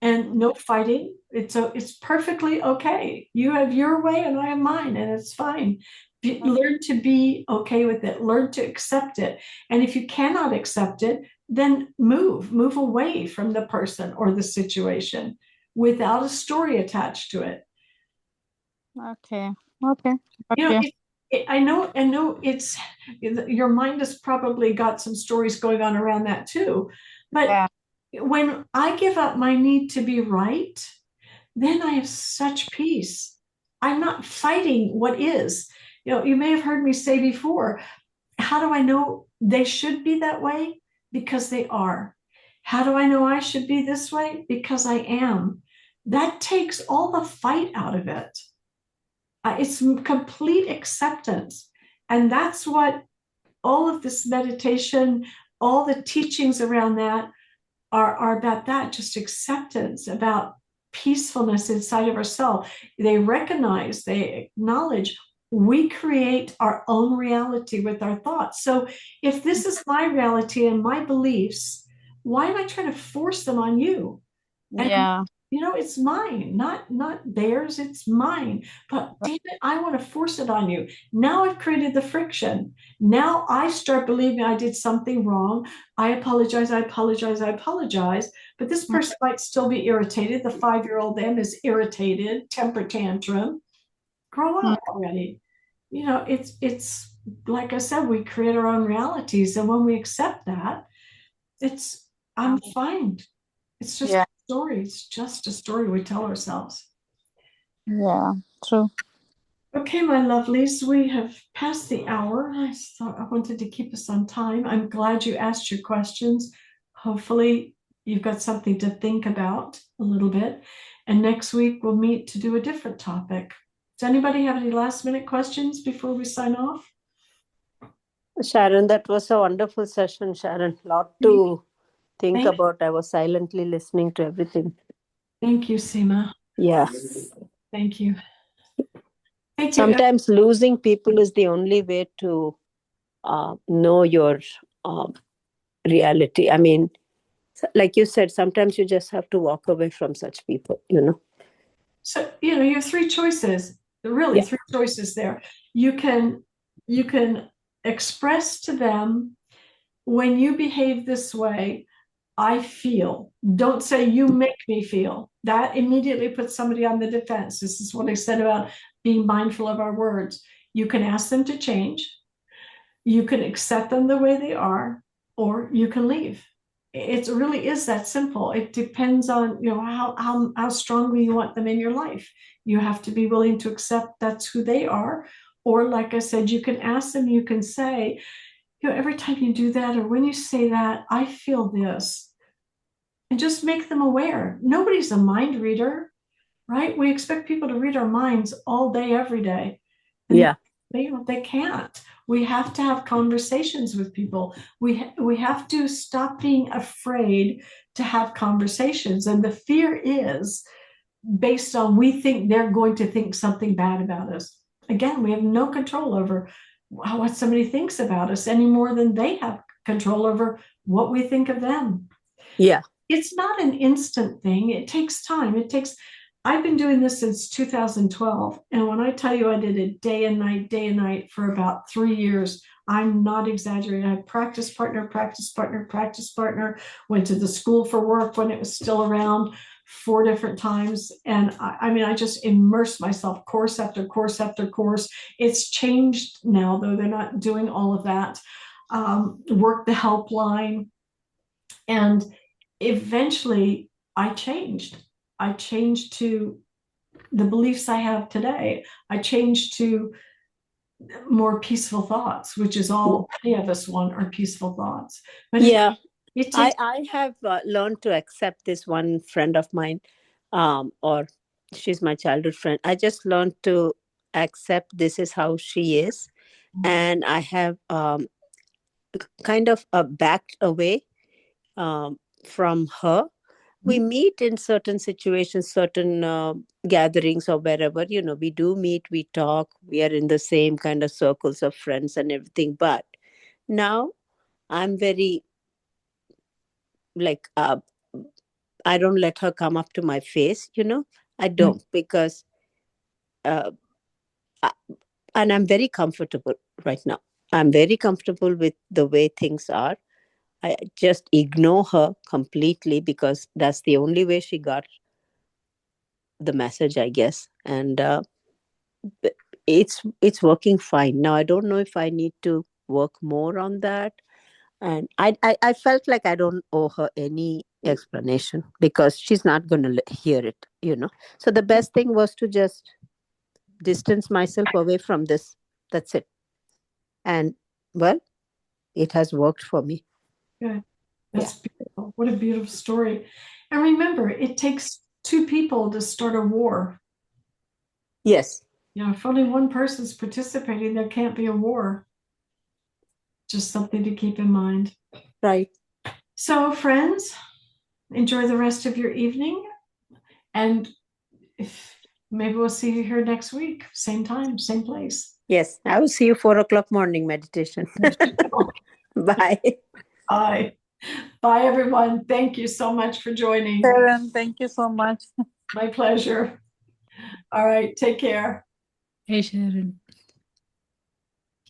and no fighting. It's perfectly okay. You have your way and I have mine, and it's fine. Learn to be okay with it. Learn to accept it. And if you cannot accept it, then move away from the person or the situation without a story attached to it. Okay. You know, I know it's your mind has probably got some stories going on around that too. But when I give up my need to be right, then I have such peace. I'm not fighting what is. You know, you may have heard me say before, how do I know they should be that way? Because they are. How do I know I should be this way? Because I am. That takes all the fight out of it. It's complete acceptance. And that's what all of this meditation, all the teachings around that are about, that just acceptance, about peacefulness inside of ourselves. They recognize, they acknowledge we create our own reality with our thoughts. So if this is my reality and my beliefs, why am I trying to force them on you? And you know, it's mine, not theirs, it's mine. But damn it, I want to force it on you. Now I've created the friction. Now I start believing I did something wrong. I apologize. But this person might still be irritated. The 5-year-old them is irritated, temper tantrum. Grow up already. You know, it's like I said, we create our own realities. And when we accept that, I'm fine. It's just a story. It's just a story we tell ourselves. Yeah, true. Okay, my lovelies, we have passed the hour. I thought I wanted to keep us on time. I'm glad you asked your questions. Hopefully you've got something to think about a little bit. And next week we'll meet to do a different topic. Does anybody have any last minute questions before we sign off? Sharon, that was a wonderful session, Sharon. Lot to think about. I was silently listening to everything. Thank you, Seema. Yeah. Thank you. Sometimes losing people is the only way to know your reality. I mean, like you said, sometimes you just have to walk away from such people, you know. So, you know, you have three choices, really three choices there. You can express to them, when you behave this way, I feel. Don't say you make me feel. That immediately puts somebody on the defense. This is what I said about being mindful of our words. You can ask them to change. You can accept them the way they are, or you can leave. It really is that simple. It depends on, you know, how strongly you want them in your life. You have to be willing to accept that's who they are. Or like I said, you can ask them, you can say, you know, every time you do that, or when you say that, I feel this. And just make them aware. Nobody's a mind reader, right? We expect people to read our minds all day, every day. And they can't. We have to have conversations with people. We have to stop being afraid to have conversations. And the fear is based on we think they're going to think something bad about us. Again, we have no control over what somebody thinks about us any more than they have control over what we think of them. Yeah. It's not an instant thing. It takes time. I've been doing this since 2012. And when I tell you I did it day and night for about 3 years, I'm not exaggerating. I practice partner, went to the school for work when it was still around 4 different times. And I just immersed myself course after course after course. It's changed now, though. They're not doing all of that. Work the helpline. And eventually I changed. I changed to the beliefs I have today. I changed to more peaceful thoughts, which is all many of us want, are peaceful thoughts. But Yeah. it takes. I have learned to accept this one friend of mine, or she's my childhood friend. I just learned to accept this is how she is. And I have kind of backed away from her. We meet in certain situations, certain gatherings or wherever, we do meet, we talk, we are in the same kind of circles of friends and everything. But now I'm very like, I don't let her come up to my face, I don't, because, and I'm very comfortable right now. I'm very comfortable with the way things are. I just ignore her completely because that's the only way she got the message, I guess. And it's working fine. Now I don't know if I need to work more on that. And I felt like I don't owe her any explanation because she's not going to hear it, So the best thing was to just distance myself away from this. That's it. And well, it has worked for me. Good. That's beautiful. What a beautiful story. And remember, it takes 2 people to start a war. Yes. If only one person's participating, there can't be a war. Just something to keep in mind. Right. So, friends, enjoy the rest of your evening. And maybe we'll see you here next week. Same time, same place. Yes. I will see you 4:00 morning meditation. Bye. Bye. Bye, everyone. Thank you so much for joining. Sharon, thank you so much. My pleasure. All right. Take care. Hey, Sharon.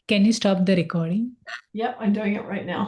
Can you stop the recording? Yep, I'm doing it right now.